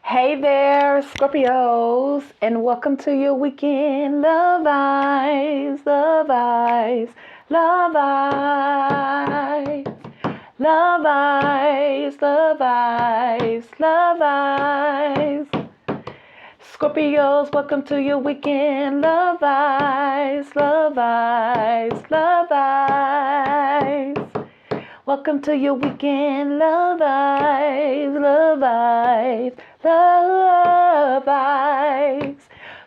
Hey there, Scorpios, and welcome to your weekend love eyes, love eyes, love eyes, love eyes, love eyes, love eyes. Scorpios, welcome to your weekend love eyes, love eyes, love eyes. Welcome to your weekend love eyes, love eyes, love eyes.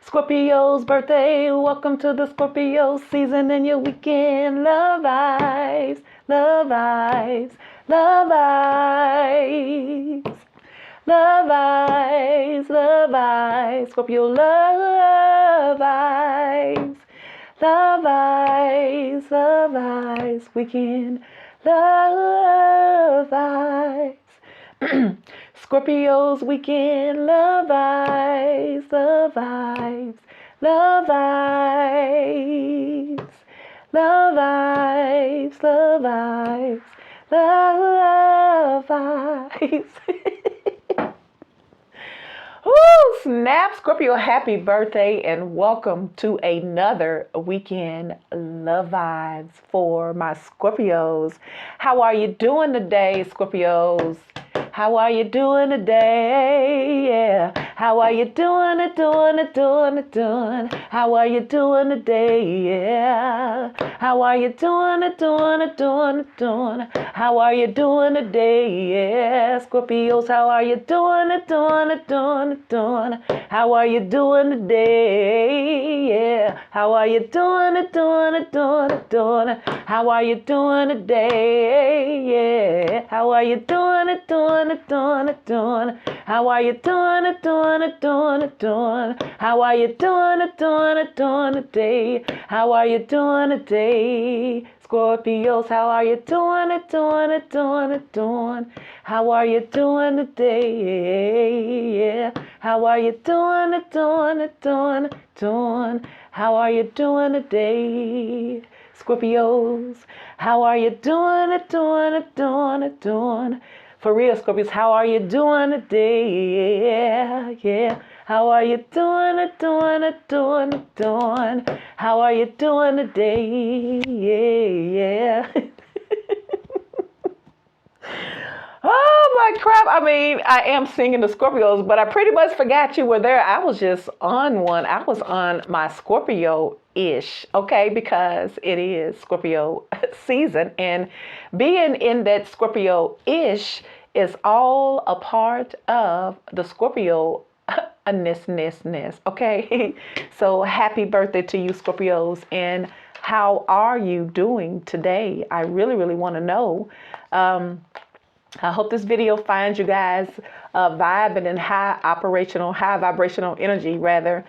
Scorpio's birthday, welcome to the Scorpio season and your weekend love eyes, love eyes, love eyes. Love eyes, love eyes, Scorpio love eyes, love eyes, love eyes, weekend love eyes. Scorpio's weekend love eyes, love eyes, love eyes, love eyes, love eyes, love eyes. Woo, snap, Scorpio, happy birthday and welcome to another weekend love vibes for my Scorpios. How are you doing today, Scorpios? How are you doing today? Yeah. How are you doing it, doing it, doing it, doing? How are you doing today? Yeah. How are you doing it, doing it, doing it, doing? How are you doing today? Yeah. Scorpios, how are you doing it, doing it, doing it, doing? How are you doing today? Yeah. How are you doing it, doing it, doing it, doing? How are you doing today? Yeah. How are you doing it, doing it, doing it, doing? How are you doing it, doing it, doing it, doing? How are you doing it, doing it, doing today? How are you doing today? Scorpios, how are you doing it, doing it, doing it, doing? How are you doing today? Yeah. How are you doing it, doing it, doing, doing? How are you doing today? Scorpios, how are you doing it, doing it, doing it, doing? For real, Scorpios, how are you doing today? Yeah, yeah. How are you doing it, doing it, doing it, doing? How are you doing today? Yeah, yeah. Oh my crap. I mean, I am singing the Scorpios, but I pretty much forgot you were there. I was just on one. I was on my Scorpio-ish, okay, because it is Scorpio season. And being in that Scorpio-ish is all a part of the Scorpio ness, okay? So happy birthday to you, Scorpios. And how are you doing today? I really, really want to know. I hope this video finds you guys vibing in high vibrational energy, rather.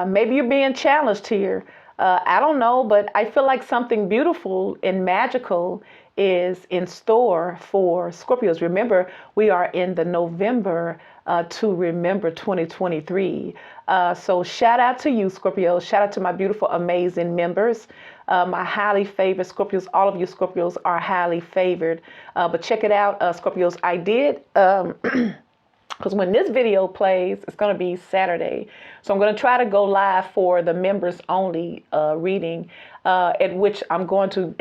Maybe you're being challenged here. I don't know, but I feel like something beautiful and magical is in store for Scorpios. Remember, we are in the November to remember 2023. So shout out to you, Scorpios. Shout out to my beautiful, amazing members. My highly favored Scorpios. All of you Scorpios are highly favored. But check it out, Scorpios. I did, because when this video plays, it's going to be Saturday. So I'm going to try to go live for the members only reading, at which I'm going to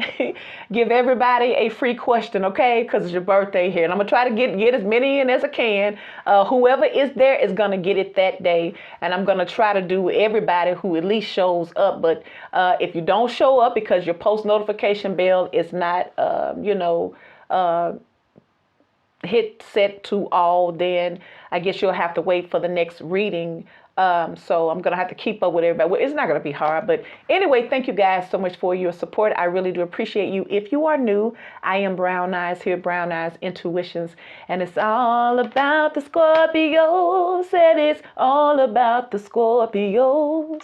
give everybody a free question, okay? Because it's your birthday here. And I'm going to try to get as many in as I can. Whoever is there is going to get it that day. And I'm going to try to do everybody who at least shows up. But if you don't show up because your post notification bell is not, hit set to all, then I guess you'll have to wait for the next reading. So I'm going to have to keep up with everybody. Well, it's not going to be hard. But anyway, thank you guys so much for your support. I really do appreciate you. If you are new, I am Brown Eyes here, Brown Eyes Intuitions. And it's all about the Scorpios. And it's all about the Scorpios.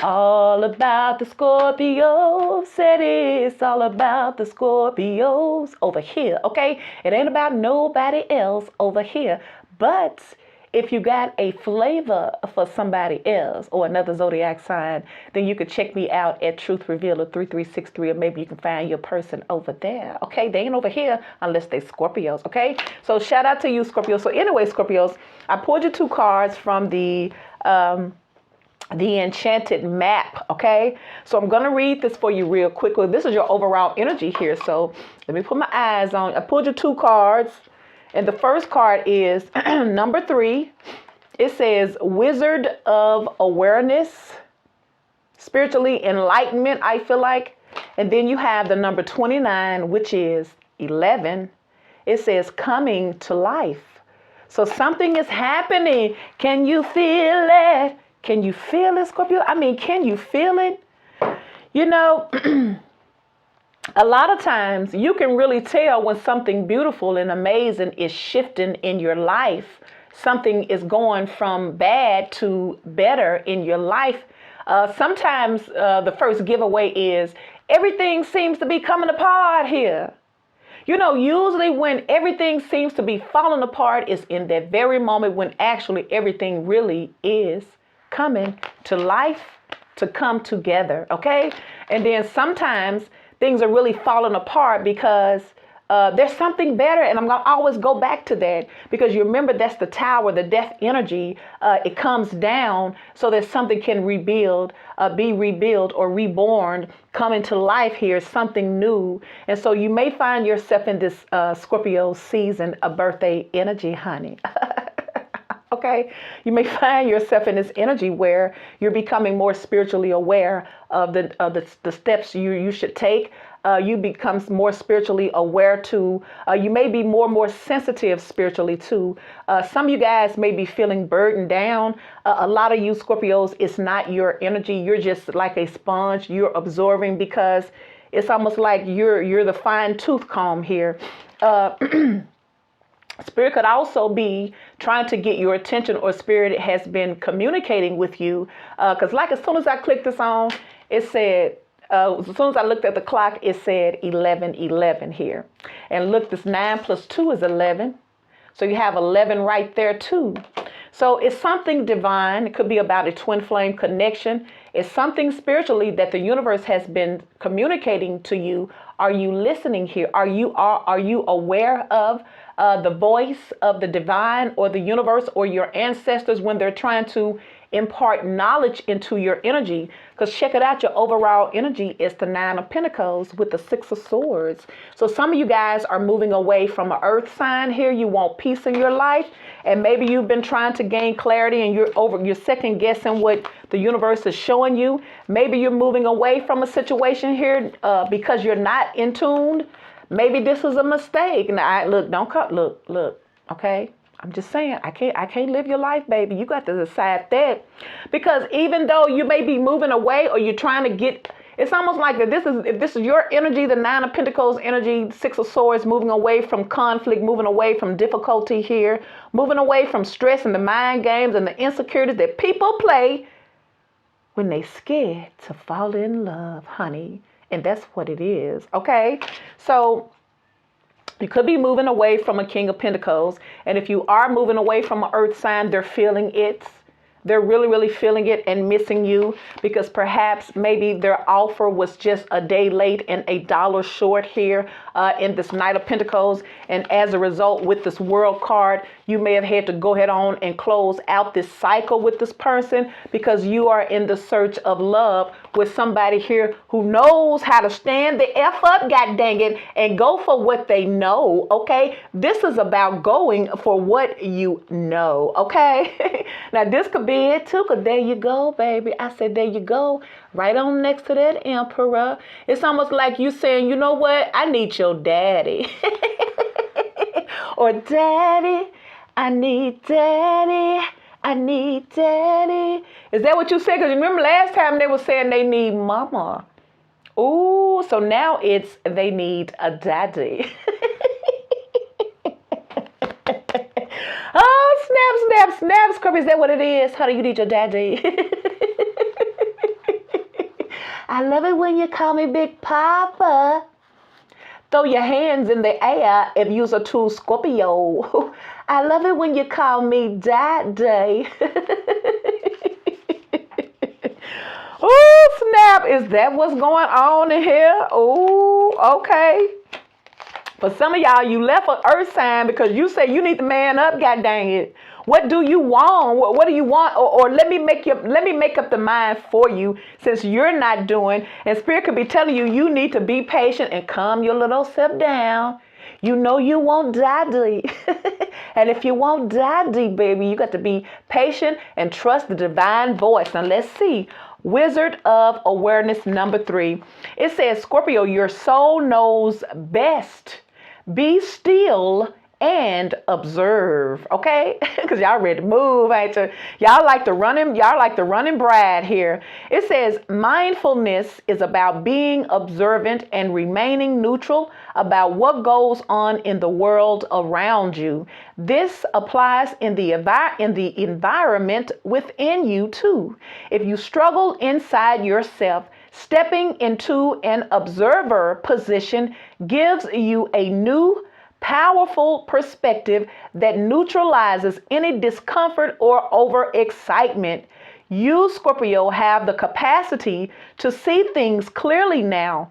All about the Scorpios. Said it's all about the Scorpios over here, okay? It ain't about nobody else over here. But if you got a flavor for somebody else or another zodiac sign, then you could check me out at Truth Revealer 3363, or maybe you can find your person over there. Okay, they ain't over here unless they Scorpios. Okay, so shout out to you, Scorpios. So anyway, Scorpios, I pulled you 2 cards from the enchanted map. Okay, so I'm gonna read this for you real quickly. This is your overall energy here, so let me put my eyes on. I pulled you 2 cards, and the first card is number 3. It says Wizard of Awareness, spiritually enlightenment, I feel like. And then you have the number 29, which is 11. It says coming to life. So something is happening. Can you feel it? Can you feel it, Scorpio? I mean, can you feel it? You know, a lot of times you can really tell when something beautiful and amazing is shifting in your life. Something is going from bad to better in your life. Sometimes the first giveaway is everything seems to be coming apart here. You know, usually when everything seems to be falling apart is in that very moment when actually everything really is coming to life, to come together, okay? And then sometimes things are really falling apart because there's something better, and I'm going to always go back to that because you remember that's the tower, the death energy. It comes down so that something can rebuild, be rebuilt or reborn, come into life here, something new. And so you may find yourself in this Scorpio season, a birthday energy, honey. Okay, you may find yourself in this energy where you're becoming more spiritually aware of the steps you should take. You become more spiritually aware too. You may be more sensitive spiritually too. Some of you guys may be feeling burdened down. A lot of you Scorpios, it's not your energy. You're just like a sponge. You're absorbing because it's almost like you're the fine tooth comb here. Spirit could also be trying to get your attention, or Spirit has been communicating with you. Because like as soon as I clicked this on, it said, as soon as I looked at the clock, it said 11:11 here. And look, this 9 plus 2 is 11. So you have 11 right there too. So it's something divine. It could be about a twin flame connection. It's something spiritually that the universe has been communicating to you. Are you listening here? Are you aware of the voice of the divine or the universe or your ancestors when they're trying to impart knowledge into your energy? Because check it out, your overall energy is the 9 of Pentacles with the 6 of Swords. So some of you guys are moving away from an earth sign here. You want peace in your life, and maybe you've been trying to gain clarity and you're second guessing what the universe is showing you. Maybe you're moving away from a situation here because you're not in tune. Maybe this is a mistake. Now, look, okay? I'm just saying, I can't live your life, baby. You got to decide that. Because even though you may be moving away or you're trying to get, it's almost like that if this is your energy, the 9 of Pentacles energy, 6 of Swords, moving away from conflict, moving away from difficulty here, moving away from stress and the mind games and the insecurities that people play when they scared to fall in love, honey. And that's what it is, okay? So you could be moving away from a King of Pentacles. And if you are moving away from an earth sign, they're feeling it. They're really, really feeling it and missing you because perhaps maybe their offer was just a day late and $1 short here in this Knight of Pentacles. And as a result, with this World card, you may have had to go ahead on and close out this cycle with this person because you are in the search of love with somebody here who knows how to stand the F up, god dang it, and go for what they know, okay? This is about going for what you know, okay? Now, this could be it too, because there you go, baby. I said, there you go. Right on next to that Emperor. It's almost like you saying, you know what? I need your daddy. Or daddy, I need daddy. I need daddy. Is that what you said? Because remember last time they were saying they need mama. Ooh, so now it's they need a daddy. Oh, snap, Scorpio. Is that what it is? Honey, you need your daddy. I love it when you call me Big Papa. Throw your hands in the air if you're a true Scorpio. I love it when you call me Daddie. Oh, snap. Is that what's going on in here? Oh, okay. For some of y'all, you left an earth sign because you say you need to man up, god dang it. What do you want? What do you want? Or let me make up the mind for you, since you're not doing. And Spirit could be telling you, you need to be patient and calm your little self down. You know you want Daddie. And if you want Daddie, baby, you got to be patient and trust the divine voice. Now let's see. Wizard of Awareness number 3. It says, Scorpio, your soul knows best. Be still and observe, okay? Because y'all ready to move, ain't you? Y'all like the running bride here. It says mindfulness is about being observant and remaining neutral about what goes on in the world around you. This applies in the environment within you too. If you struggle inside yourself, stepping into an observer position gives you a new, powerful perspective that neutralizes any discomfort or overexcitement. You, Scorpio, have the capacity to see things clearly now,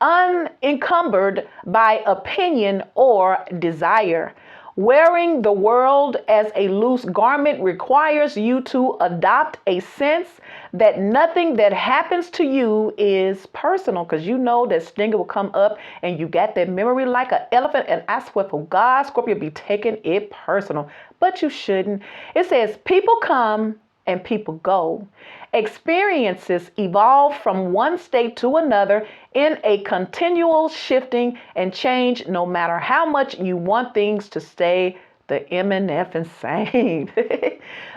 unencumbered by opinion or desire. Wearing the world as a loose garment requires you to adopt a sense that nothing that happens to you is personal, because you know that stinger will come up and you got that memory like an elephant. And I swear for God, Scorpio be taking it personal, but you shouldn't. It says people come and people go. Experiences evolve from one state to another in a continual shifting and change, no matter how much you want things to stay the MNF and same.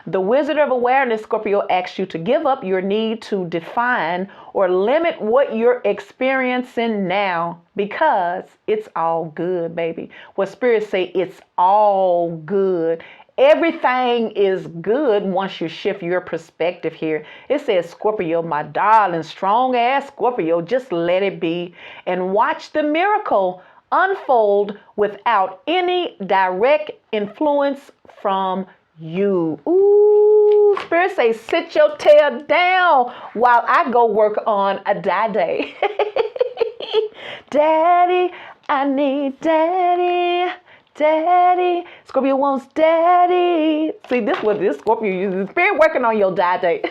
The Wizard of Awareness, Scorpio, asks you to give up your need to define or limit what you're experiencing now, because it's all good, baby. What Spirit say, it's all good. Everything is good once you shift your perspective here. It says, Scorpio, my darling, strong ass Scorpio, just let it be and watch the miracle unfold without any direct influence from you. Ooh, Spirit say, sit your tail down while I go work on a Daddie. Daddie, I need Daddie. Daddy, Scorpio wants Daddy. See, this was this Scorpio uses. Spirit working on your Daddie.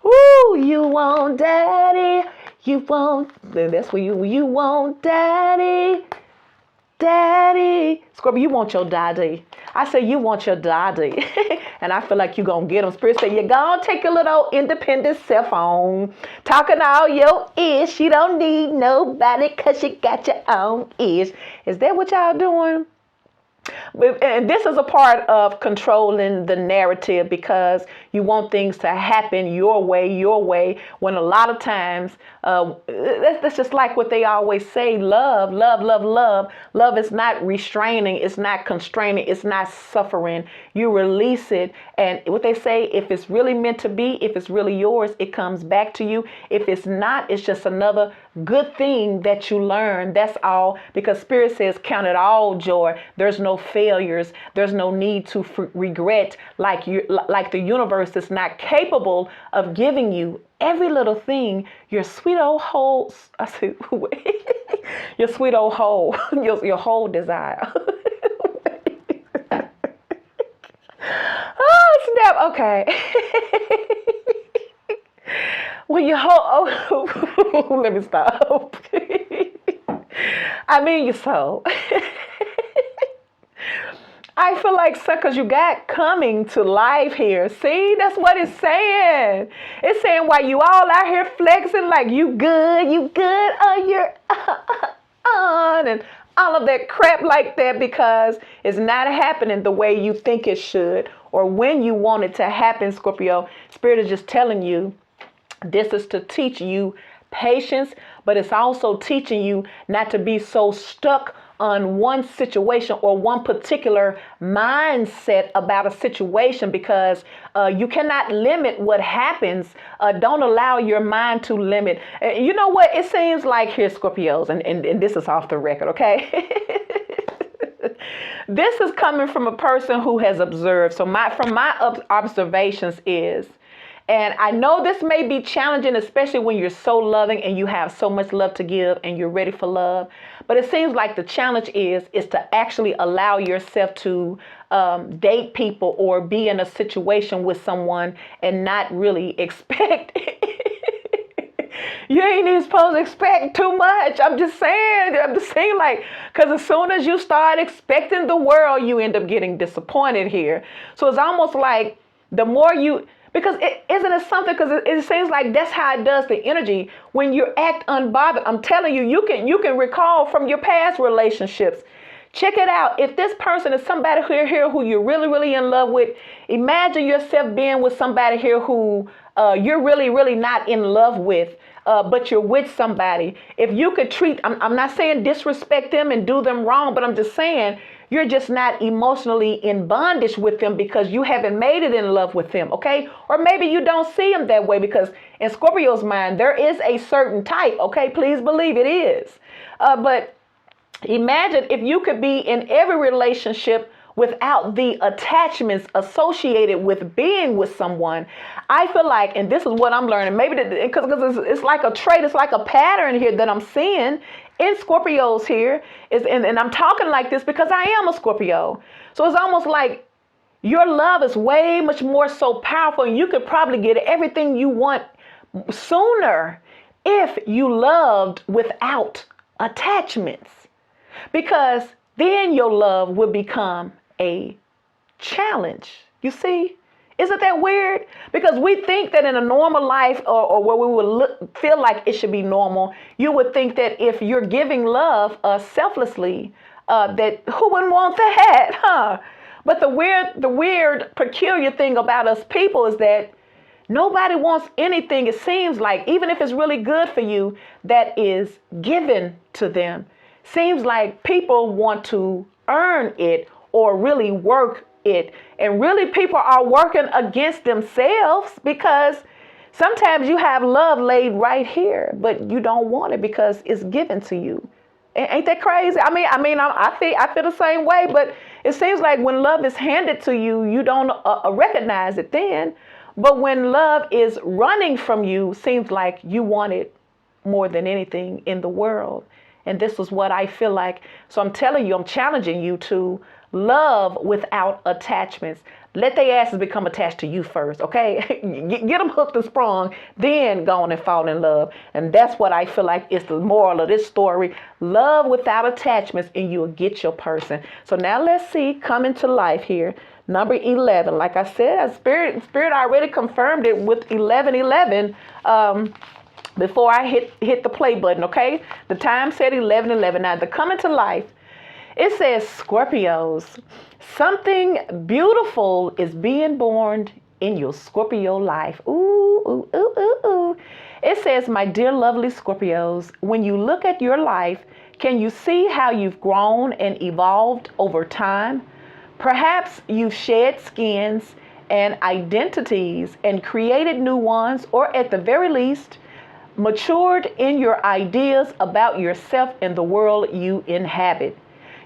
Ooh, you want Daddy. You want, that's what you want Daddy. Daddy. Scorpio, you want your Daddie. I say you want your Daddie. And I feel like you're going to get him. Spirit say you're going to take your little independent self on. Talking all your ish. You don't need nobody because you got your own ish. Is that what y'all doing? And this is a part of controlling the narrative, because you want things to happen your way, when a lot of times that's just like what they always say, love. Love is not restraining, it's not constraining, it's not suffering. You release it, and what they say, if it's really meant to be, if it's really yours, it comes back to you. If it's not, it's just another good thing that you learn. That's all, because Spirit says count it all joy. There's no failures. There's no need to regret, like the universe is not capable of giving you every little thing. Your sweet old whole, I said, your sweet old whole, your whole desire. Oh, snap. Okay. Well, your whole, oh, let me stop. I mean, your soul. I feel like suckers, you got coming to life here. See, that's what it's saying. It's saying while you all out here flexing like you good, oh, you're on, and all of that crap like that, because it's not happening the way you think it should or when you want it to happen, Scorpio. Spirit is just telling you this is to teach you patience, but it's also teaching you not to be so stuck on one situation or one particular mindset about a situation, because you cannot limit what happens. Don't allow your mind to limit. You know what? It seems like, here, Scorpios, and this is off the record, okay? This is coming from a person who has observed. So from my observations is, and I know this may be challenging, especially when you're so loving and you have so much love to give and you're ready for love. But it seems like the challenge is to actually allow yourself to date people or be in a situation with someone and not really expect. You ain't even supposed to expect too much. I'm just saying, like, because as soon as you start expecting the world, you end up getting disappointed here. So it's almost like the more you, because isn't it something? Because it seems like that's how it does the energy when you act unbothered. I'm telling you, you can recall from your past relationships. Check it out. If this person is somebody here who you're really, really in love with, imagine yourself being with somebody here who you're really, really not in love with. But you're with somebody. If you could treat, I'm not saying disrespect them and do them wrong, but I'm just saying you're just not emotionally in bondage with them because you haven't made it in love with them, okay? Or maybe you don't see them that way, because in Scorpio's mind, there is a certain type, okay? Please believe it is. But imagine if you could be in every relationship without the attachments associated with being with someone. I feel like, and this is what I'm learning, maybe because it's like a trait, it's like a pattern here that I'm seeing in Scorpios here, and I'm talking like this because I am a Scorpio. So it's almost like your love is way much more so powerful, and you could probably get everything you want sooner if you loved without attachments. Because then your love would become a challenge. You see? Isn't that weird? Because we think that in a normal life, or where we would feel like it should be normal, you would think that if you're giving love selflessly, that who wouldn't want that, huh? But the weird, peculiar thing about us people is that nobody wants anything, it seems like, even if it's really good for you, that is given to them. Seems like people want to earn it or really work it. And really people are working against themselves, because sometimes you have love laid right here, but you don't want it because it's given to you. Ain't that crazy? I feel the same way, but it seems like when love is handed to you, you don't recognize it then. But when love is running from you, seems like you want it more than anything in the world. And this is what I feel like. So I'm telling you, I'm challenging you to love without attachments. Let their asses become attached to you first, okay? Get them hooked and sprung, then go on and fall in love. And that's what I feel like is the moral of this story. Love without attachments, and you'll get your person. So now let's see, coming to life here. Number 11. Like I said, Spirit already confirmed it with 1111. Before I hit the play button, okay? The time said 11:11. Now, the coming to life, it says, Scorpios, something beautiful is being born in your Scorpio life. Ooh, ooh, ooh, ooh, ooh. It says, my dear lovely Scorpios, when you look at your life, can you see how you've grown and evolved over time? Perhaps you've shed skins and identities and created new ones, or at the very least, matured in your ideas about yourself and the world you inhabit.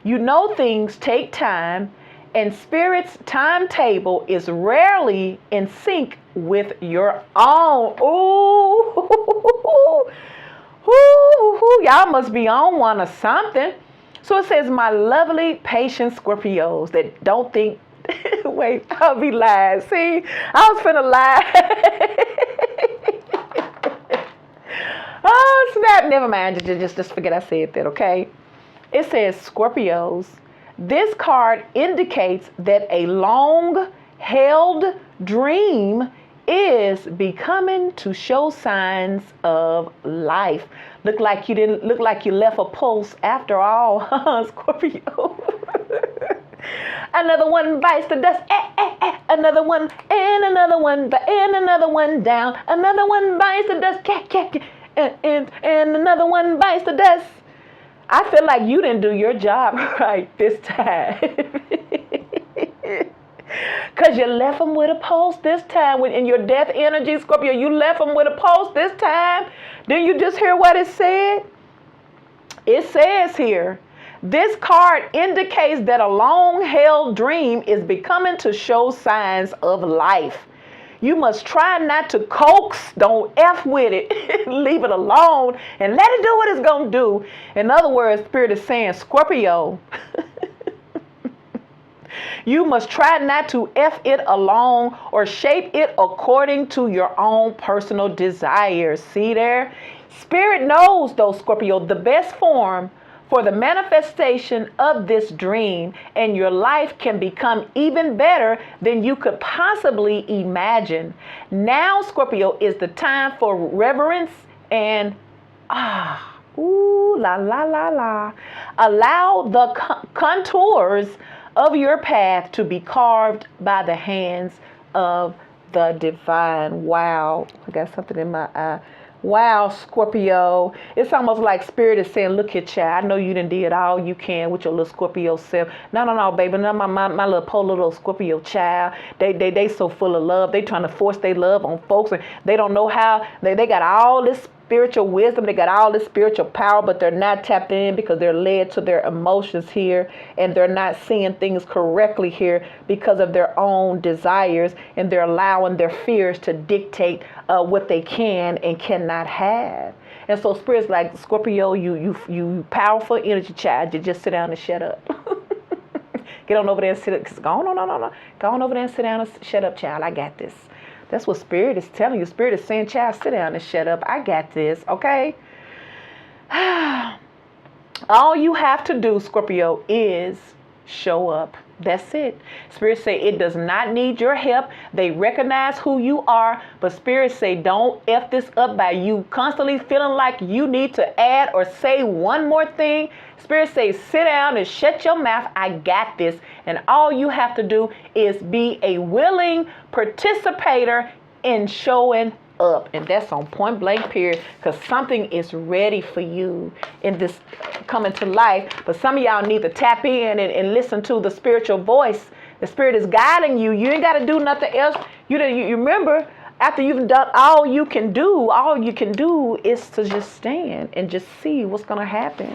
You know things take time, and Spirit's timetable is rarely in sync with your own. Ooh, ooh, y'all must be on one or something. So it says, my lovely, patient Scorpios that don't think, wait, I'll be lying. See, I was finna lie. Oh, snap. Never mind. Just forget I said that, okay? It says, Scorpios, this card indicates that a long-held dream is becoming to show signs of life. Look like you left a pulse after all, Scorpio. Another one bites the dust. Another one, and another one, and another one down. Another one bites the dust. And another one bites the dust. I feel like you didn't do your job right this time. Because you left them with a post this time. In your death energy, Scorpio, you left them with a post this time. Didn't you just hear what it said? It says here, this card indicates that a long-held dream is becoming to show signs of life. You must try not to coax, don't F with it. Leave it alone and let it do what it's going to do. In other words, Spirit is saying, Scorpio, you must try not to F it alone or shape it according to your own personal desires. See there? Spirit knows, though, Scorpio, the best form for the manifestation of this dream, and your life can become even better than you could possibly imagine. Now, Scorpio, is the time for reverence and ooh, la, la, la, la. Allow the contours of your path to be carved by the hands of the divine. Wow, I got something in my eye. Wow, Scorpio. It's almost like Spirit is saying, look here, child, I know you done did all you can with your little Scorpio self. No, baby. No, my little poor little Scorpio child. They so full of love. They trying to force their love on folks, and they don't know how. They got all this spiritual wisdom. They got all this spiritual power, but they're not tapped in because they're led to their emotions here, and they're not seeing things correctly here because of their own desires, and they're allowing their fears to dictate what they can and cannot have. And so Spirit's like, Scorpio, you powerful energy child, you just sit down and shut up. Get on over there and sit up. Go on, no. Go on over there and sit down and shut up, child. I got this. That's what Spirit is telling you. Spirit is saying, child, sit down and shut up. I got this, okay? All you have to do, Scorpio, is show up. That's it. Spirit say it does not need your help. They recognize who you are, but Spirit say don't F this up by you constantly feeling like you need to add or say one more thing. Spirit say sit down and shut your mouth. I got this. And all you have to do is be a willing participator in showing up. And that's on point blank period, because something is ready for you in this coming to life. But some of y'all need to tap in and listen to the spiritual voice. The Spirit is guiding you. You ain't got to do nothing else. You remember, after you've done all you can do is to just stand and just see what's going to happen.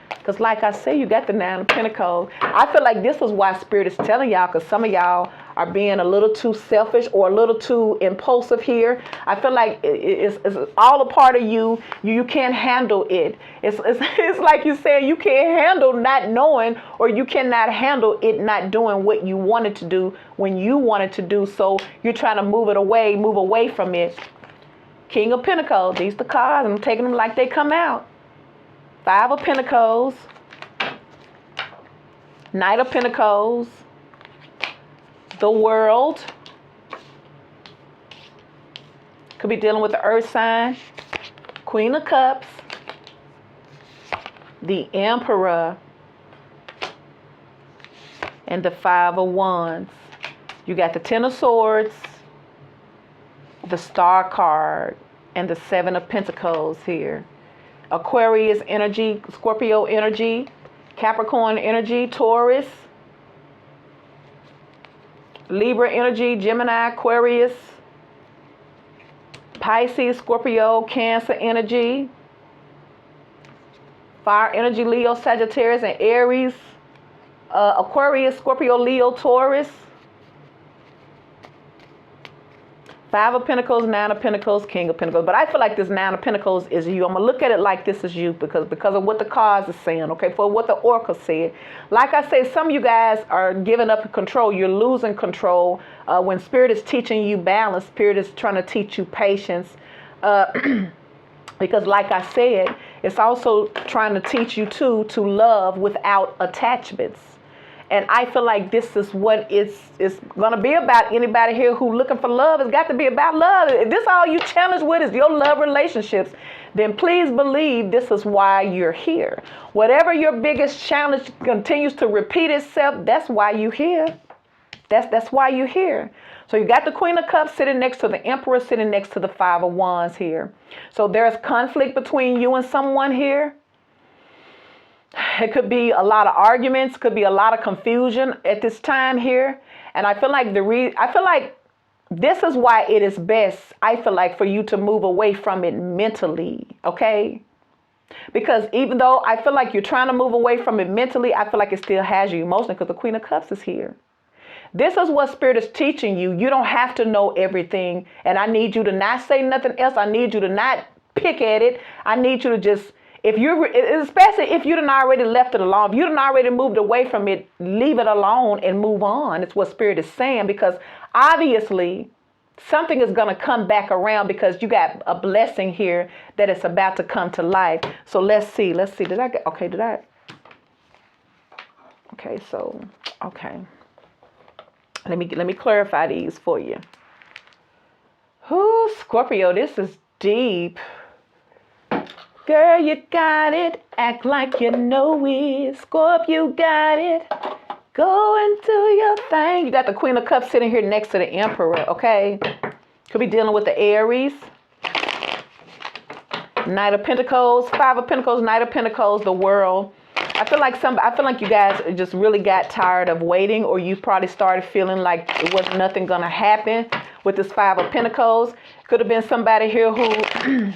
Because like I say, you got the 9 of Pentacles. I feel like this is why Spirit is telling y'all, because some of y'all are being a little too selfish or a little too impulsive here. I feel like it's all a part of you. You can't handle it. It's like you said, you can't handle not knowing, or you cannot handle it not doing what you wanted to do when you wanted to do. So you're trying to move away from it. King of Pentacles. These are the cards. I'm taking them like they come out. 5 of Pentacles, Knight of Pentacles, the World. Could be dealing with the Earth sign. Queen of Cups, the Emperor, and the 5 of Wands. You got the 10 of Swords, the Star card, and the 7 of Pentacles here. Aquarius energy, Scorpio energy, Capricorn energy, Taurus, Libra energy, Gemini, Aquarius, Pisces, Scorpio, Cancer energy, fire energy, Leo, Sagittarius, and Aries, Aquarius, Scorpio, Leo, Taurus, 5 of Pentacles, 9 of Pentacles, King of Pentacles. But I feel like this 9 of Pentacles is you. I'm going to look at it like this is you because of what the cards are saying, okay, for what the Oracle said. Like I say, some of you guys are giving up control. You're losing control. When Spirit is teaching you balance, Spirit is trying to teach you patience. Because like I said, it's also trying to teach you, too, to love without attachments. And I feel like this is what it's going to be about. Anybody here who looking for love, it's got to be about love. If this all you challenge with is your love relationships, then please believe this is why you're here. Whatever your biggest challenge continues to repeat itself, that's why you're here. That's why you're here. So you got the Queen of Cups sitting next to the Emperor, sitting next to the 5 of Wands here. So there's conflict between you and someone here. It could be a lot of arguments, could be a lot of confusion at this time here. And I feel like this is why it is best, I feel like, for you to move away from it mentally, okay? Because even though I feel like you're trying to move away from it mentally, I feel like it still has you emotionally because the Queen of Cups is here. This is what Spirit is teaching you. You don't have to know everything. And I need you to not say nothing else. I need you to not pick at it. I need you to just, especially if you done already left it alone, if you done already moved away from it, leave it alone and move on. It's what Spirit is saying, because obviously something is going to come back around, because you got a blessing here that is about to come to life. So let's see. Okay, Let me clarify these for you. Whoo, Scorpio, this is deep. Girl, you got it. Act like you know it. Scorpio, you got it. Go and do your thing. You got the Queen of Cups sitting here next to the Emperor, okay? Could be dealing with the Aries. Knight of Pentacles, Five of Pentacles, Knight of Pentacles, the World. I feel like you guys just really got tired of waiting, or you probably started feeling like it was nothing gonna happen with this Five of Pentacles. Could have been somebody here who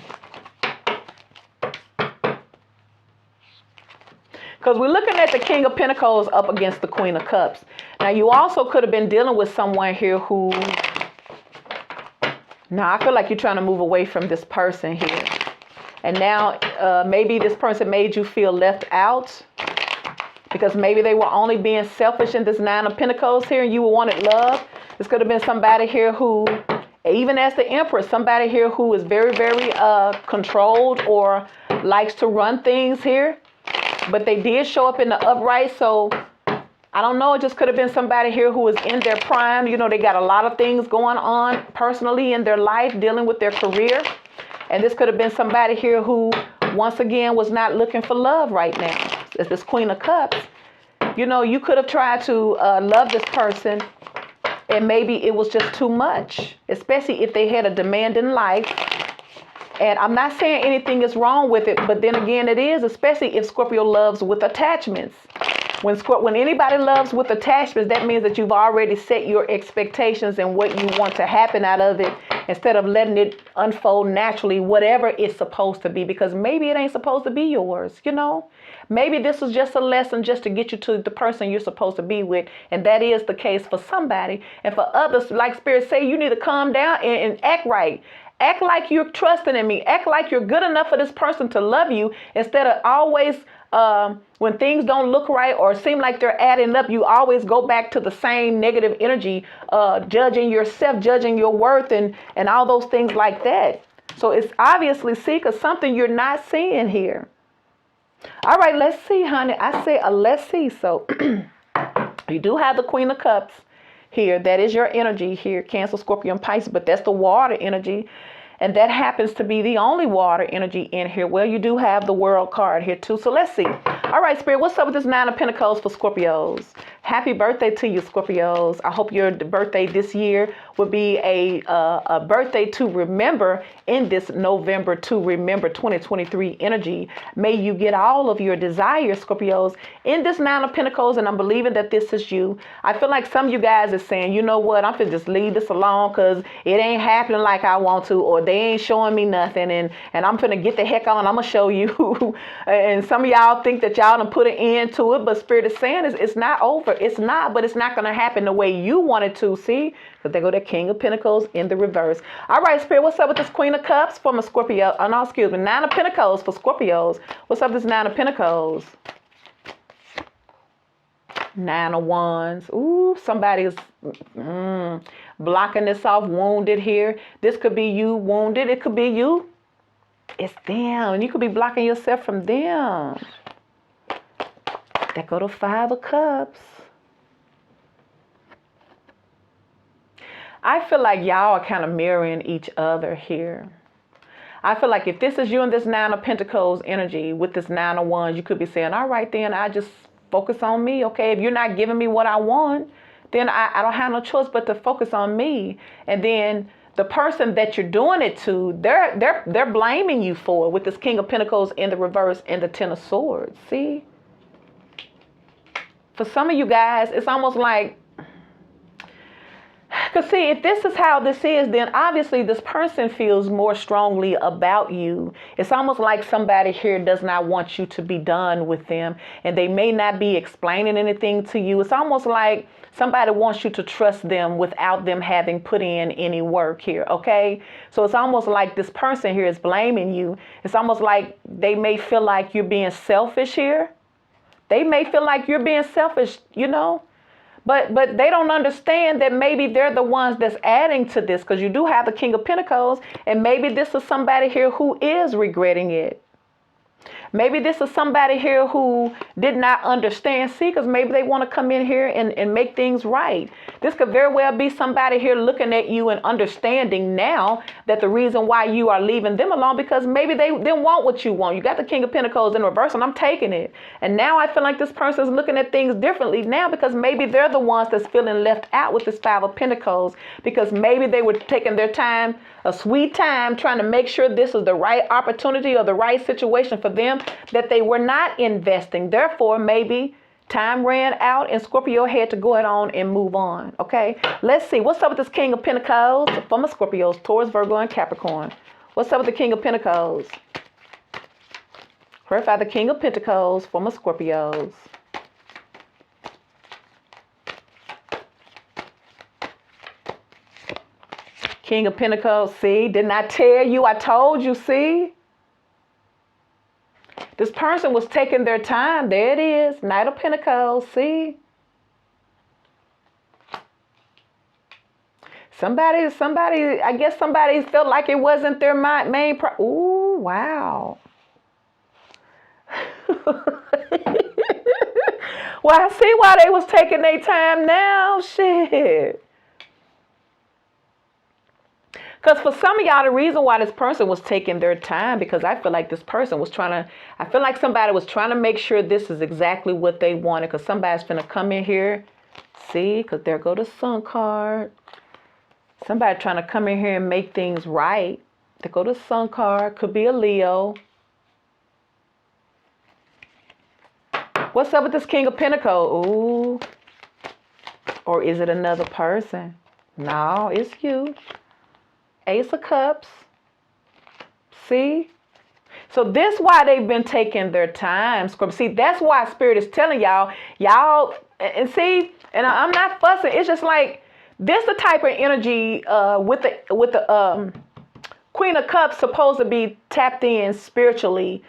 because we're looking at the King of Pentacles up against the Queen of Cups. Now, you also could have been dealing with someone here who, now I feel like you're trying to move away from this person here. And now maybe this person made you feel left out, because maybe they were only being selfish in this Nine of Pentacles here, and you wanted love. This could have been somebody here who, even as the Empress, somebody here who is very, very controlled or likes to run things here. But they did show up in the upright, so I don't know. It just could have been somebody here who is in their prime. You know, they got a lot of things going on personally in their life, dealing with their career. And this could have been somebody here who, once again, was not looking for love right now. It's this Queen of Cups. You know, you could have tried to love this person, and maybe it was just too much, especially if they had a demanding life. And I'm not saying anything is wrong with it, but then again, it is, especially if Scorpio loves with attachments. When anybody loves with attachments, that means that you've already set your expectations and what you want to happen out of it, instead of letting it unfold naturally, whatever it's supposed to be, because maybe it ain't supposed to be yours, you know? Maybe this is just a lesson just to get you to the person you're supposed to be with, and that is the case for somebody. And for others, like Spirit say, you need to calm down and act right. Act like you're trusting in me. Act like you're good enough for this person to love you, instead of always, when things don't look right or seem like they're adding up, you always go back to the same negative energy, judging yourself, judging your worth, and all those things like that. So it's obviously, because something you're not seeing here. All right, let's see, honey. I say let's see. So you do have the Queen of Cups here. That is your energy here, Cancer, Scorpio, and Pisces, but that's the water energy. And that happens to be the only water energy in here. Well, you do have the World card here too. So let's see. All right, Spirit, what's up with this Nine of Pentacles for Scorpios? Happy birthday to you, Scorpios. I hope your birthday this year would be a birthday to remember in this November to remember 2023 energy. May you get all of your desires, Scorpios, in this Nine of Pentacles, and I'm believing that this is you. I feel like some of you guys are saying, you know what, I'm going to just leave this alone because it ain't happening like I want to, or they ain't showing me nothing, and I'm going to get the heck on, I'm going to show you. And some of y'all think that y'all done put an end to it, but Spirit is saying it's not over. It's not, but it's not going to happen the way you want it to, see? Because they go to King of Pentacles in the reverse. All right, Spirit, what's up with this Queen of Cups for my Scorpio? Oh, no, excuse me, Nine of Pentacles for Scorpios. What's up with this Nine of Pentacles? Nine of Wands. Ooh, somebody's blocking this off, wounded here. This could be you wounded. It could be you. It's them. You could be blocking yourself from them. That go to Five of Cups. I feel like y'all are kind of mirroring each other here. I feel like if this is you and this Nine of Pentacles energy with this Nine of Wands, you could be saying, all right, then I just focus on me. Okay, if you're not giving me what I want, then I don't have no choice but to focus on me. And then the person that you're doing it to, they're blaming you for it with this King of Pentacles in the reverse and the Ten of Swords. See? For some of you guys, it's almost like, because see, if this is how this is, then obviously this person feels more strongly about you. It's almost like somebody here does not want you to be done with them, and they may not be explaining anything to you. It's almost like somebody wants you to trust them without them having put in any work here, okay? So it's almost like this person here is blaming you. It's almost like they may feel like you're being selfish here. They may feel like you're being selfish, you know? But they don't understand that maybe they're the ones that's adding to this, because you do have the King of Pentacles, and maybe this is somebody here who is regretting it. Maybe this is somebody here who did not understand. See, because maybe they want to come in here and make things right. This could very well be somebody here looking at you and understanding now that the reason why you are leaving them alone, because maybe they didn't want what you want. You got the King of Pentacles in reverse, and I'm taking it. And now I feel like this person is looking at things differently now, because maybe they're the ones that's feeling left out with this Five of Pentacles, because maybe they were taking their time, a sweet time, trying to make sure this is the right opportunity or the right situation for them, that they were not investing. Therefore, maybe time ran out and Scorpio had to go ahead on and move on. Okay, let's see. What's up with this King of Pentacles for my Scorpios, Taurus, Virgo, and Capricorn? What's up with the King of Pentacles? Clarify the King of Pentacles for my Scorpios. King of Pentacles, see, didn't I tell you? I told you, see? This person was taking their time. There it is, Knight of Pentacles, see? Somebody, I guess somebody felt like it wasn't their main ooh, wow. Well, I see why they was taking their time now, shit. Because for some of y'all, the reason why this person was taking their time, because I feel like this person was I feel like somebody was trying to make sure this is exactly what they wanted, because somebody's going to come in here. See, because there go the Sun card. Somebody trying to come in here and make things right. There go the Sun card. Could be a Leo. What's up with this King of Pentacles? Ooh. Or is it another person? No, it's you. Ace of Cups. See? So this why they've been taking their time, Scorpio. See, that's why Spirit is telling y'all, and see, and I'm not fussing. It's just like this the type of energy with the Queen of Cups supposed to be tapped in spiritually.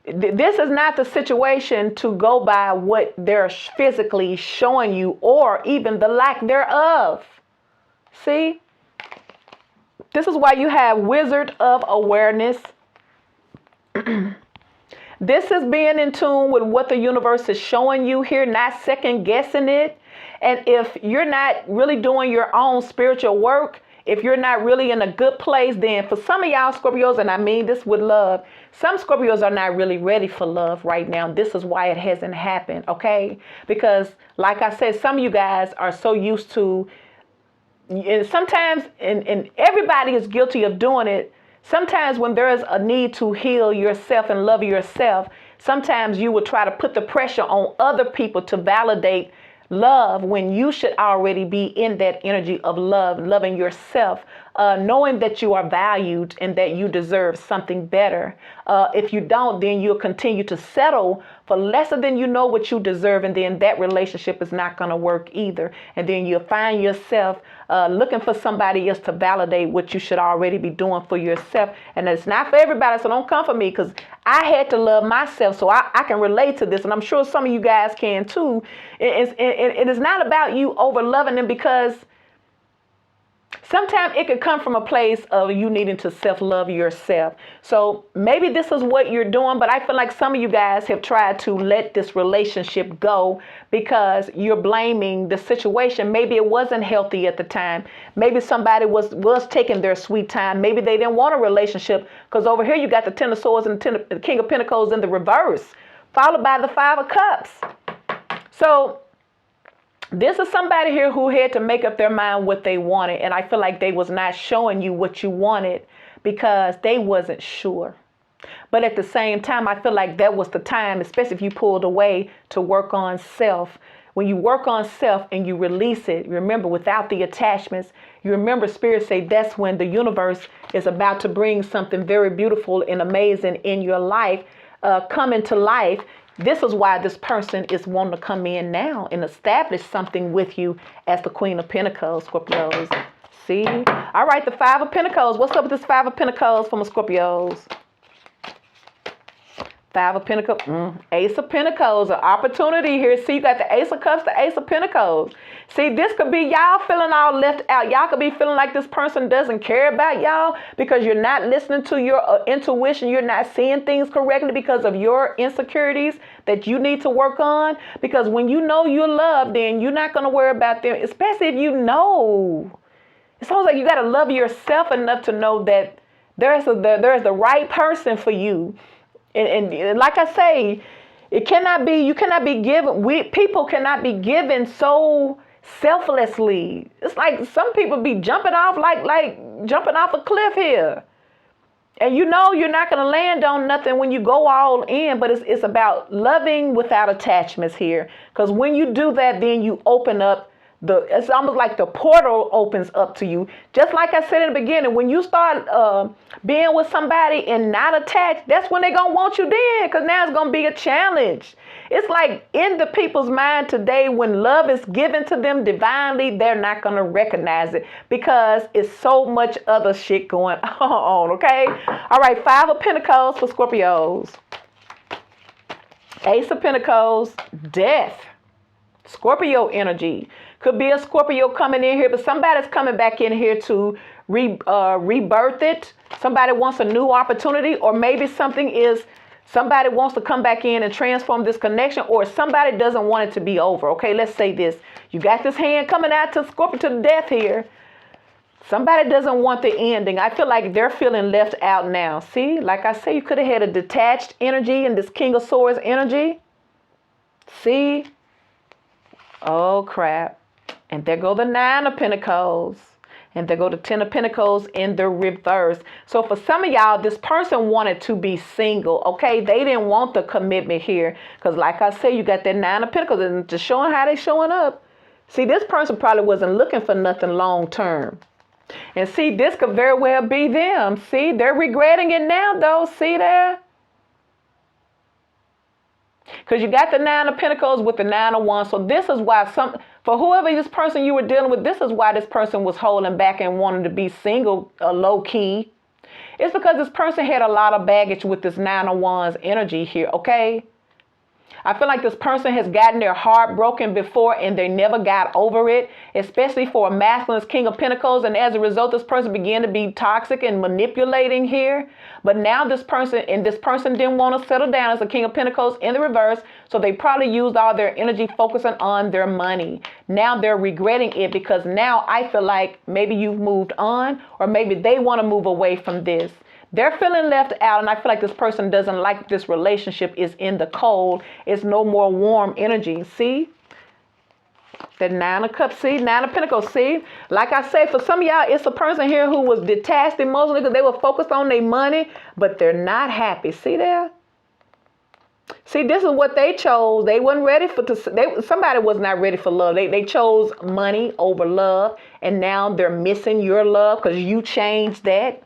This is not the situation to go by what they're physically showing you, or even the lack thereof. See? This is why you have Wizard of Awareness. This is being in tune with what the universe is showing you here, not second guessing it. And if you're not really doing your own spiritual work, if you're not really in a good place, then for some of y'all Scorpios, and I mean this with love, some Scorpios are not really ready for love right now. This is why it hasn't happened, okay? Because like I said, some of you guys are so used to, and sometimes, and everybody is guilty of doing it, sometimes when there is a need to heal yourself and love yourself, sometimes you will try to put the pressure on other people to validate love when you should already be in that energy of love, loving yourself, knowing that you are valued and that you deserve something better. If you don't, then you'll continue to settle for lesser than you know what you deserve, and then that relationship is not going to work either. And then you'll find yourself looking for somebody else to validate what you should already be doing for yourself. And it's not for everybody, so don't come for me, because I had to love myself, so I can relate to this, and I'm sure some of you guys can too. It is not about you over loving them, because sometimes it could come from a place of you needing to self-love yourself. So maybe this is what you're doing, but I feel like some of you guys have tried to let this relationship go because you're blaming the situation. Maybe it wasn't healthy at the time. Maybe somebody was taking their sweet time. Maybe they didn't want a relationship, because over here you got the Ten of Swords and the King of Pentacles in the reverse, followed by the Five of Cups. So this is somebody here who had to make up their mind what they wanted. And I feel like they was not showing you what you wanted because they wasn't sure. But at the same time, I feel like that was the time, especially if you pulled away, to work on self. When you work on self and you release it, remember, without the attachments, you remember Spirit say that's when the universe is about to bring something very beautiful and amazing in your life, come into life. This is why this person is wanting to come in now and establish something with you as the Queen of Pentacles, Scorpios. See? All right, the Five of Pentacles. What's up with this Five of Pentacles from the Scorpios? Five of Pentacles, Ace of Pentacles, an opportunity here. See, you got the Ace of Cups, the Ace of Pentacles. See, this could be y'all feeling all left out. Y'all could be feeling like this person doesn't care about y'all because you're not listening to your intuition. You're not seeing things correctly because of your insecurities that you need to work on. Because when you know you're loved, then you're not going to worry about them, especially if you know. It's almost like you got to love yourself enough to know that there's the right person for you. And like I say, it cannot be, you cannot be given, people cannot be given so selflessly. It's like some people be jumping off like jumping off a cliff here. And you know you're not going to land on nothing when you go all in, but it's about loving without attachments here. Because when you do that, then you open up it's almost like the portal opens up to you. Just like I said in the beginning, when you start being with somebody and not attached, that's when they're going to want you then, because now it's going to be a challenge. It's like in the people's mind today, when love is given to them divinely, they're not going to recognize it because it's so much other shit going on, okay? All right, Five of Pentacles for Scorpios. Ace of Pentacles, Death. Scorpio energy. Could be a Scorpio coming in here, but somebody's coming back in here to rebirth it. Somebody wants a new opportunity, or maybe somebody wants to come back in and transform this connection, or somebody doesn't want it to be over. Okay, let's say this. You got this hand coming out to Scorpio to the death here. Somebody doesn't want the ending. I feel like they're feeling left out now. See, like I say, you could have had a detached energy in this King of Swords energy. See? Oh, crap. And there go the Nine of Pentacles. And there go the Ten of Pentacles in the reverse. So for some of y'all, this person wanted to be single, okay? They didn't want the commitment here. Because like I said, you got that Nine of Pentacles and just showing how they showing up. See, this person probably wasn't looking for nothing long term. And see, this could very well be them. See, they're regretting it now, though. See there? Because you got the Nine of Pentacles with the Nine of Wands. So this is why for whoever this person you were dealing with, this is why this person was holding back and wanting to be single, low key. It's because this person had a lot of baggage with this Nine of Wands energy here, okay? I feel like this person has gotten their heart broken before and they never got over it, especially for a masculine King of Pentacles. And as a result, this person began to be toxic and manipulating here. But now this person didn't want to settle down as a King of Pentacles in the reverse. So they probably used all their energy focusing on their money. Now they're regretting it because now I feel like maybe you've moved on, or maybe they want to move away from this. They're feeling left out, and I feel like this person doesn't like this relationship is in the cold. It's no more warm energy. See? The Nine of Cups, see? Nine of Pentacles, see? Like I say, for some of y'all, it's a person here who was detached emotionally because they were focused on their money, but they're not happy. See there? See, this is what they chose. They weren't ready somebody was not ready for love. They chose money over love, and now they're missing your love because you changed that.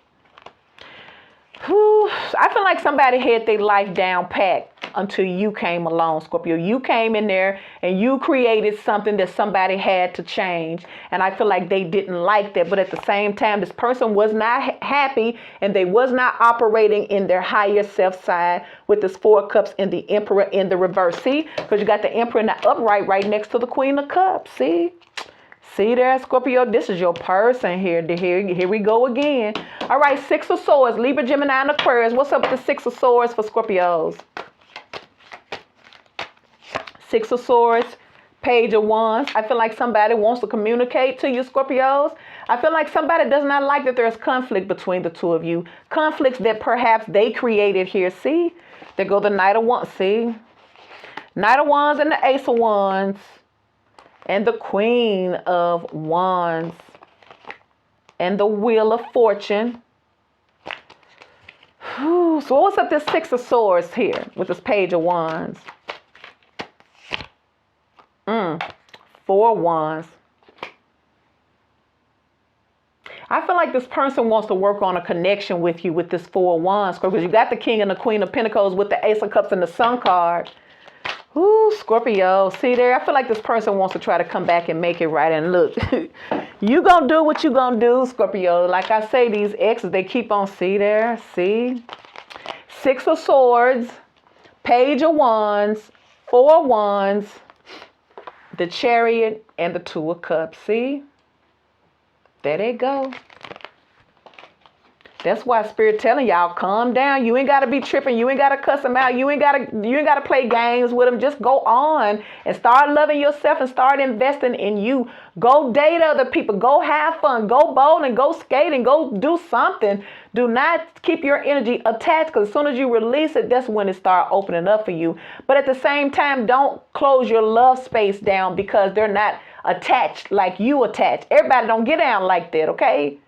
I feel like somebody had their life down pat until you came along, Scorpio. You came in there and you created something that somebody had to change. And I feel like they didn't like that. But at the same time, this person was not happy and they was not operating in their higher self side with this Four of Cups and the Emperor in the reverse. See? Because you got the Emperor in the upright right next to the Queen of Cups. See? See there, Scorpio? This is your person here. Here we go again. All right, Six of Swords, Libra, Gemini, and Aquarius. What's up with the Six of Swords for Scorpios? Six of Swords, Page of Wands. I feel like somebody wants to communicate to you, Scorpios. I feel like somebody does not like that there's conflict between the two of you. Conflicts that perhaps they created here. See? There go the Knight of Wands. See? Knight of Wands and the Ace of Wands. And the Queen of Wands. And the Wheel of Fortune. So what's up this Six of Swords here with this Page of Wands? Four Wands. I feel like this person wants to work on a connection with you with this Four Wands, because you got the King and the Queen of Pentacles with the Ace of Cups and the Sun card. Ooh, Scorpio. See there? I feel like this person wants to try to come back and make it right. And look, you gonna do what you gonna do, Scorpio. Like I say, these exes, they keep on, see there? See? Six of Swords, Page of Wands, Four Wands, the Chariot, and the Two of Cups. See? There they go. That's why Spirit telling y'all, calm down. You ain't got to be tripping. You ain't got to cuss them out. You ain't got to play games with them. Just go on and start loving yourself and start investing in you. Go date other people. Go have fun. Go bowling. Go skating. Go do something. Do not keep your energy attached, because as soon as you release it, that's when it starts opening up for you. But at the same time, don't close your love space down because they're not attached like you attached. Everybody don't get down like that, okay?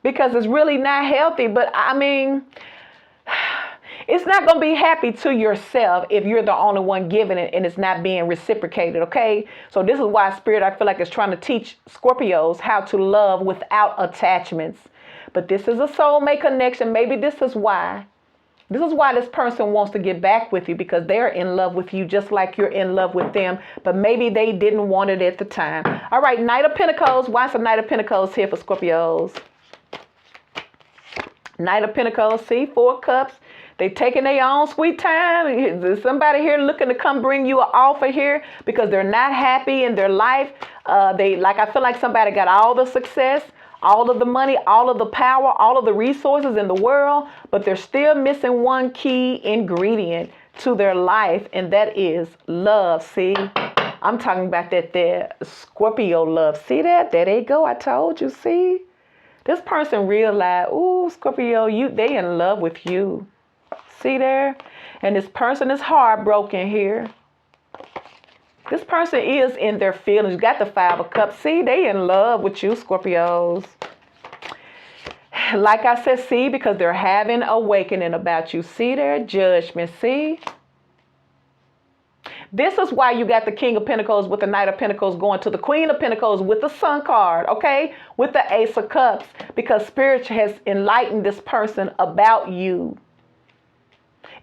Because it's really not healthy. But I mean, it's not going to be happy to yourself if you're the only one giving it and it's not being reciprocated, okay? So this is why Spirit, I feel like, is trying to teach Scorpios how to love without attachments. But this is a soulmate connection. Maybe this is why. This is why this person wants to get back with you, because they're in love with you just like you're in love with them. But maybe they didn't want it at the time. All right, Knight of Pentacles. Why is the Knight of Pentacles here for Scorpios? Knight of Pentacles, see, Four Cups. They taking their own sweet time. There's somebody here looking to come bring you an offer here because they're not happy in their life. I feel like somebody got all the success, all of the money, all of the power, all of the resources in the world, but they're still missing one key ingredient to their life, and that is love. See, I'm talking about that Scorpio love. See that? There they go. I told you. See? This person realized, ooh, Scorpio, they in love with you. See there? And this person is heartbroken here. This person is in their feelings. You got the Five of Cups. See, they in love with you, Scorpios. Like I said, see, because they're having awakening about you. See there? Judgment. See? This is why you got the King of Pentacles with the Knight of Pentacles going to the Queen of Pentacles with the Sun card, okay? With the Ace of Cups, because Spirit has enlightened this person about you.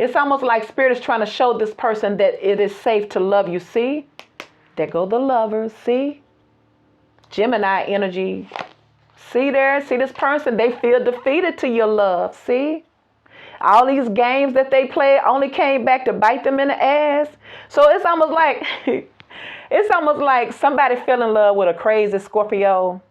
It's almost like Spirit is trying to show this person that it is safe to love you. See? There go the Lovers. See? Gemini energy. See there? See this person? They feel defeated to your love. See? All these games that they played only came back to bite them in the ass. So it's almost like somebody fell in love with a crazy Scorpio.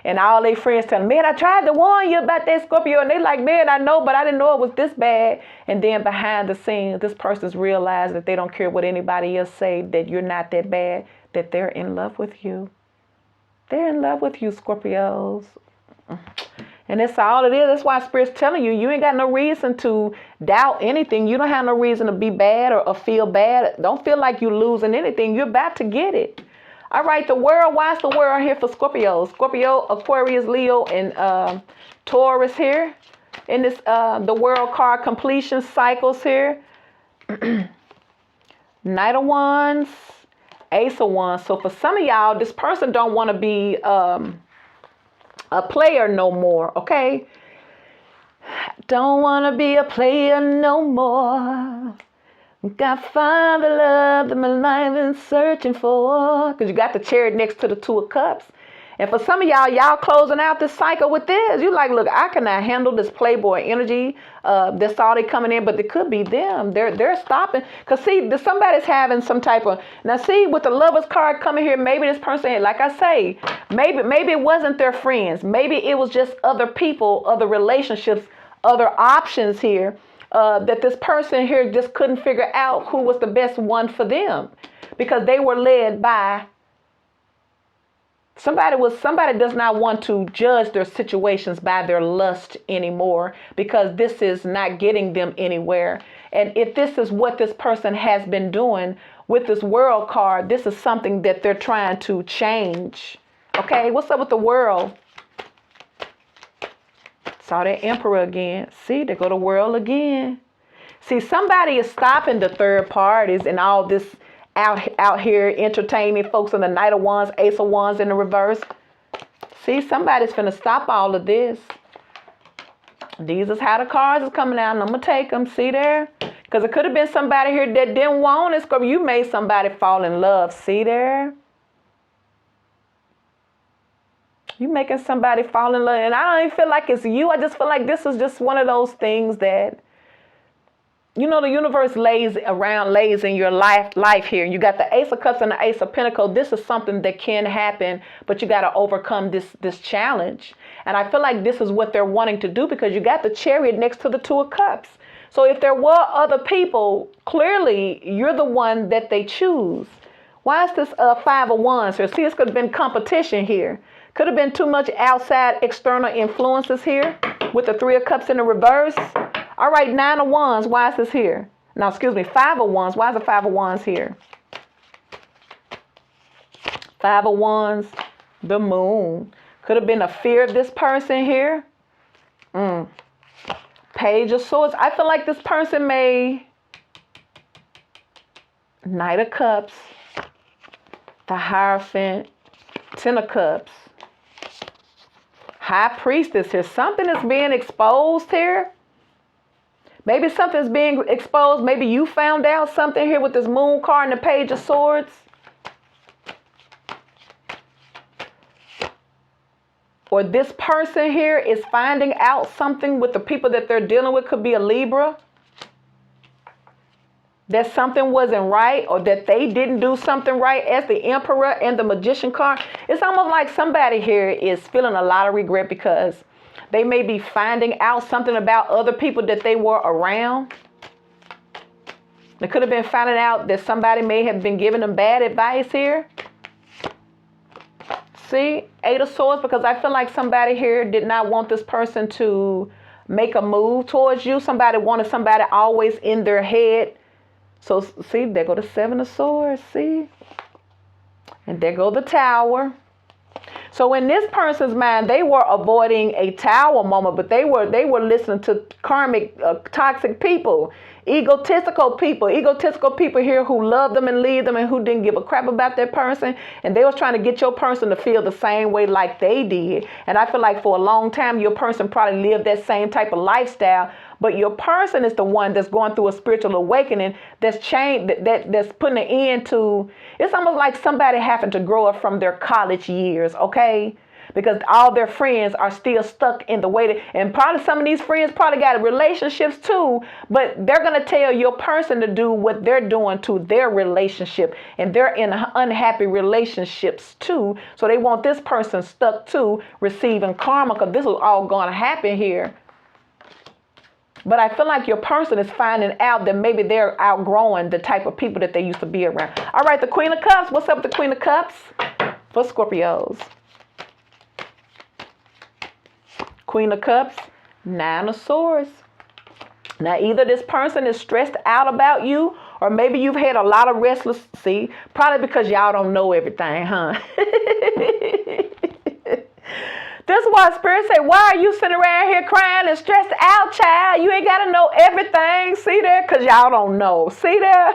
And all their friends tell them, man, I tried to warn you about that Scorpio. And they like, man, I know, but I didn't know it was this bad. And then behind the scenes, this person's realized that they don't care what anybody else say, that you're not that bad, that they're in love with you. They're in love with you, Scorpios. And that's all it is. That's why Spirit's telling you, you ain't got no reason to doubt anything. You don't have no reason to be bad or feel bad. Don't feel like you're losing anything. You're about to get it. All right, the world. Why is the world here for Scorpio? Scorpio, Aquarius, Leo, and Taurus here. In this, the world card completion cycles here. Knight of Wands, Ace of Wands. So for some of y'all, this person don't want to be a player no more, okay? Don't want to be a player no more. Got to find the love that my life is searching for. Because you got the Chariot next to the Two of Cups. And for some of y'all closing out this cycle with this. You like, look, I cannot handle this playboy energy. That's all they coming in, but it could be them. They're stopping. Because see, somebody's having some type of, now see, with the Lovers card coming here, maybe this person, like I say, maybe it wasn't their friends. Maybe it was just other people, other relationships, other options here. That this person here just couldn't figure out who was the best one for them, because they were led by somebody does not want to judge their situations by their lust anymore, because this is not getting them anywhere. And if this is what this person has been doing with this World card, this is something that they're trying to change. Okay, what's up with the World? Saw that Emperor again. See, there go the World again. See, somebody is stopping the third parties and all this out here entertaining folks in the Knight of Wands, Ace of Wands in the reverse. See, somebody's finna stop all of this. These is how the cards is coming out, and I'm going to take them. See there? Because it could have been somebody here that didn't want it. Scorpio, you made somebody fall in love. See there? You making somebody fall in love. And I don't even feel like it's you. I just feel like this is just one of those things that, you know, the universe lays in your life here. You got the Ace of Cups and the Ace of Pentacles. This is something that can happen, but you got to overcome this challenge. And I feel like this is what they're wanting to do, because you got the Chariot next to the Two of Cups. So if there were other people, clearly you're the one that they choose. Why is this Five of Wands here? See, this could have been competition here. Could have been too much outside external influences here with the Three of Cups in the reverse. All right, Nine of Wands. Why is this here? Now, excuse me, Five of Wands. Why is the Five of Wands here? Five of Wands, the Moon. Could have been a fear of this person here. Page of Swords. I feel like this person may... Knight of Cups. The Hierophant. Ten of Cups. High Priestess here. Something is being exposed here. Maybe something's being exposed. Maybe you found out something here with this Moon card and the Page of Swords. Or this person here is finding out something with the people that they're dealing with. Could be a Libra. That something wasn't right, or that they didn't do something right, as the Emperor and the Magician card. It's almost like somebody here is feeling a lot of regret because they may be finding out something about other people that they were around. They could have been finding out that somebody may have been giving them bad advice here. See, Eight of Swords, because I feel like somebody here did not want this person to make a move towards you. Somebody wanted somebody always in their head. So, see, there go the Seven of Swords, see? And there go the Tower. So in this person's mind, they were avoiding a Tower moment, but they were listening to karmic, toxic people, egotistical people here who loved them and leave them and who didn't give a crap about their person. And they was trying to get your person to feel the same way like they did. And I feel like for a long time, your person probably lived that same type of lifestyle. But your person is the one that's going through a spiritual awakening, that's changed, that's putting an end to. It's almost like somebody having to grow up from their college years, okay? Because all their friends are still stuck in the way that, and probably some of these friends probably got relationships too, but they're going to tell your person to do what they're doing to their relationship, and they're in unhappy relationships too. So they want this person stuck too, receiving karma, because this is all going to happen here. But I feel like your person is finding out that maybe they're outgrowing the type of people that they used to be around. All right, the Queen of Cups. What's up with the Queen of Cups for Scorpios? Queen of Cups, Nine of Swords. Now, either this person is stressed out about you, or maybe you've had a lot of restless, see, probably because y'all don't know everything, huh? This is why Spirit say, why are you sitting around here crying and stressed out, child? You ain't got to know everything. See there? Because y'all don't know. See there?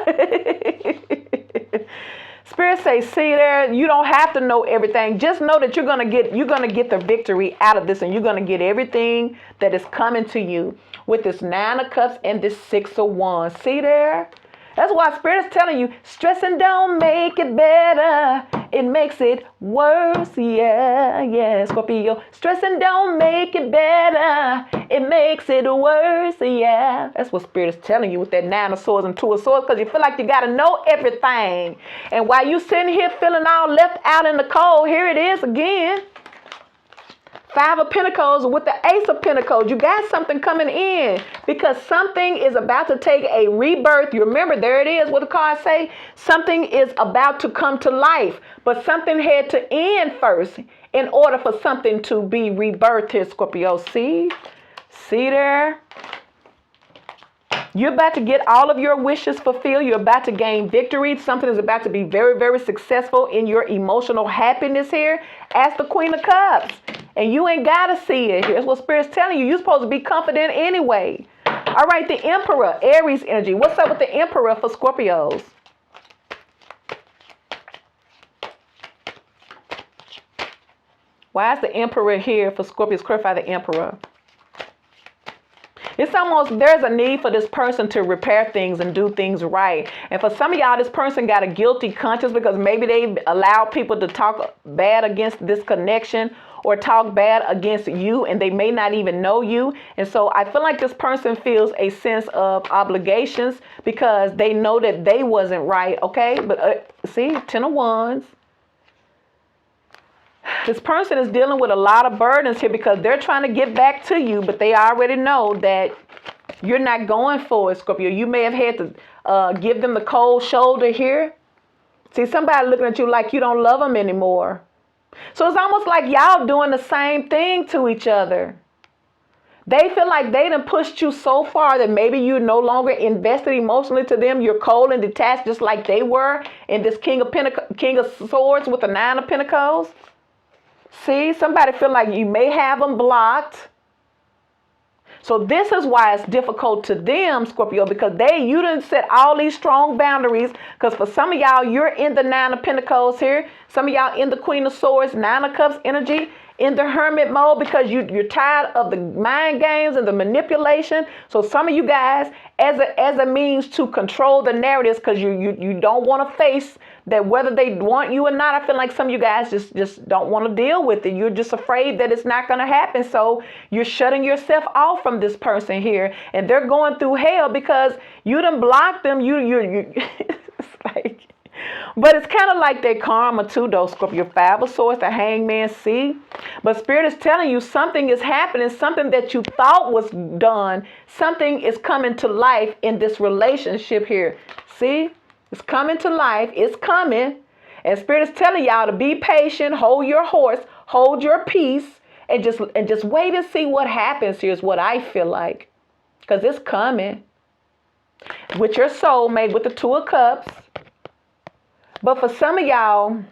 Spirit say, see there, you don't have to know everything. Just know that you're gonna get the victory out of this, and you're gonna get everything that is coming to you with this Nine of Cups and this Six of Wands. See there? That's why Spirit is telling you, stressing don't make it better. It makes it worse. Yeah, Scorpio. Stressing don't make it better. It makes it worse. Yeah. That's what Spirit is telling you with that Nine of Swords and Two of Swords, because you feel like you got to know everything. And while you sitting here feeling all left out in the cold, here it is again. Five of Pentacles with the Ace of Pentacles. You got something coming in, because something is about to take a rebirth. You remember, there it is, what the cards say. Something is about to come to life, but something had to end first in order for something to be rebirthed here, Scorpio. See there? You're about to get all of your wishes fulfilled. You're about to gain victory. Something is about to be very, very successful in your emotional happiness here as the Queen of Cups. And you ain't got to see it. Here's what Spirit's telling you. You're supposed to be confident anyway. All right, the Emperor, Aries energy. What's up with the Emperor for Scorpios? Why is the Emperor here for Scorpios? Clarify the Emperor. It's almost, there's a need for this person to repair things and do things right. And for some of y'all, this person got a guilty conscience because maybe they allowed people to talk bad against this connection or talk bad against you, and they may not even know you. And so I feel like this person feels a sense of obligations because they know that they wasn't right, okay? But see, 10 of Wands. This person is dealing with a lot of burdens here because they're trying to get back to you, but they already know that you're not going for it, Scorpio. You may have had to give them the cold shoulder here. See, somebody looking at you like you don't love them anymore. So it's almost like y'all doing the same thing to each other. They feel like they done pushed you so far that maybe you're no longer invested emotionally to them. You're cold and detached just like they were in this King of Swords with the 9 of Pentacles. See, somebody feel like you may have them blocked. So this is why it's difficult to them, Scorpio, because you done set all these strong boundaries. Because for some of y'all, you're in the 9 of Pentacles here. Some of y'all in the Queen of Swords, 9 of Cups energy, in the hermit mode because you're tired of the mind games and the manipulation. So some of you guys, as a means to control the narratives, because you don't want to face that whether they want you or not. I feel like some of you guys just don't want to deal with it. You're just afraid that it's not going to happen. So you're shutting yourself off from this person here, and they're going through hell because you done blocked them. You it's like, but it's kind of like their karma too, though, Scorpio. 5 of Swords, the Hangman, see? But Spirit is telling you something is happening, something that you thought was done. Something is coming to life in this relationship here. See? It's coming to life. It's coming. And Spirit is telling y'all to be patient, hold your horse, hold your peace, and just wait and see what happens here is what I feel like. Because it's coming. With your soulmate, with the 2 of Cups. But for some of y'all,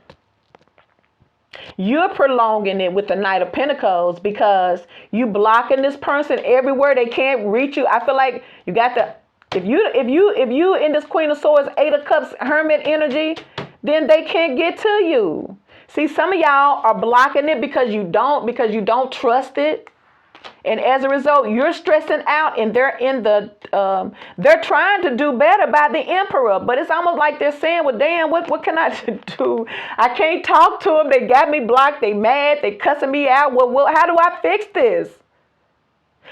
you're prolonging it with the Knight of Pentacles because you blocking this person everywhere. They can't reach you. I feel like you got the, if you in this Queen of Swords, 8 of Cups, Hermit energy, then they can't get to you. See, some of y'all are blocking it because you don't trust it. And as a result, you're stressing out, and they're they're trying to do better by the Emperor. But it's almost like they're saying, well, damn, what can I do? I can't talk to them. They got me blocked. They mad. They cussing me out. Well, how do I fix this?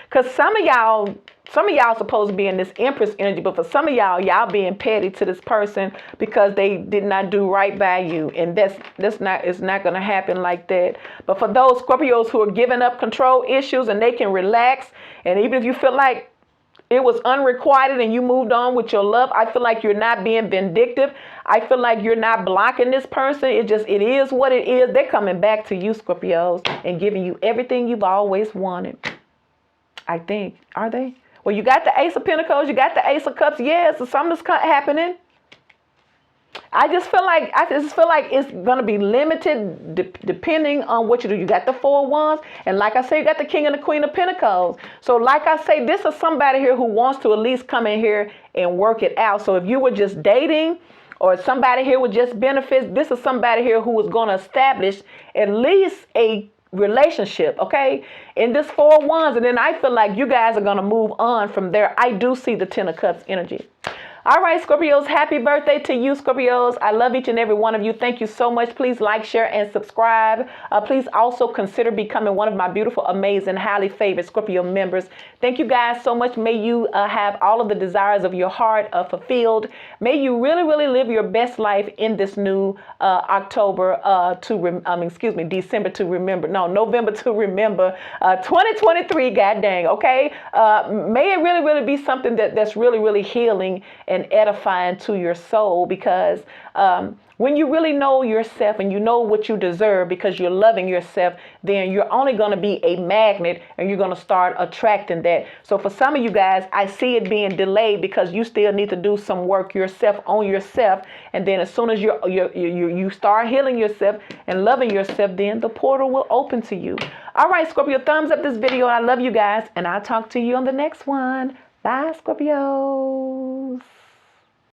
Because some of y'all supposed to be in this Empress energy, but for some of y'all being petty to this person because they did not do right by you, and it's not going to happen like that. But for those Scorpios who are giving up control issues and they can relax, and even if you feel like it was unrequited and you moved on with your love, I feel like you're not being vindictive. I feel like you're not blocking this person. It is what it is. They're coming back to you, Scorpios, and giving you everything you've always wanted. I think. Are they? Well, you got the Ace of Pentacles, you got the Ace of Cups. Yes, so something's happening. I just feel like it's gonna be limited depending on what you do. You got the 4 of Wands, and like I say, you got the King and the Queen of Pentacles. So like I say, this is somebody here who wants to at least come in here and work it out. So if you were just dating, or somebody here with just benefits, this is somebody here who is going to establish at least a relationship, okay, in this 4 of Wands, and then I feel like you guys are going to move on from there. I do see the 10 of Cups energy. All right, Scorpios, happy birthday to you, Scorpios. I love each and every one of you. Thank you so much. Please like, share, and subscribe. Please also consider becoming one of my beautiful, amazing, highly favored Scorpio members. Thank you guys so much. May you have all of the desires of your heart fulfilled. May you really, really live your best life in this new December to remember. No, November to remember. 2023, god dang, okay? May it really, really be something that's really, really healing and edifying to your soul, because when you really know yourself and you know what you deserve because you're loving yourself, then you're only going to be a magnet and you're going to start attracting that. So for some of you guys, I see it being delayed because you still need to do some work yourself on yourself. And then as soon as you start healing yourself and loving yourself, then the portal will open to you. All right, Scorpio, thumbs up this video. I love you guys, and I'll talk to you on the next one. Bye, Scorpios.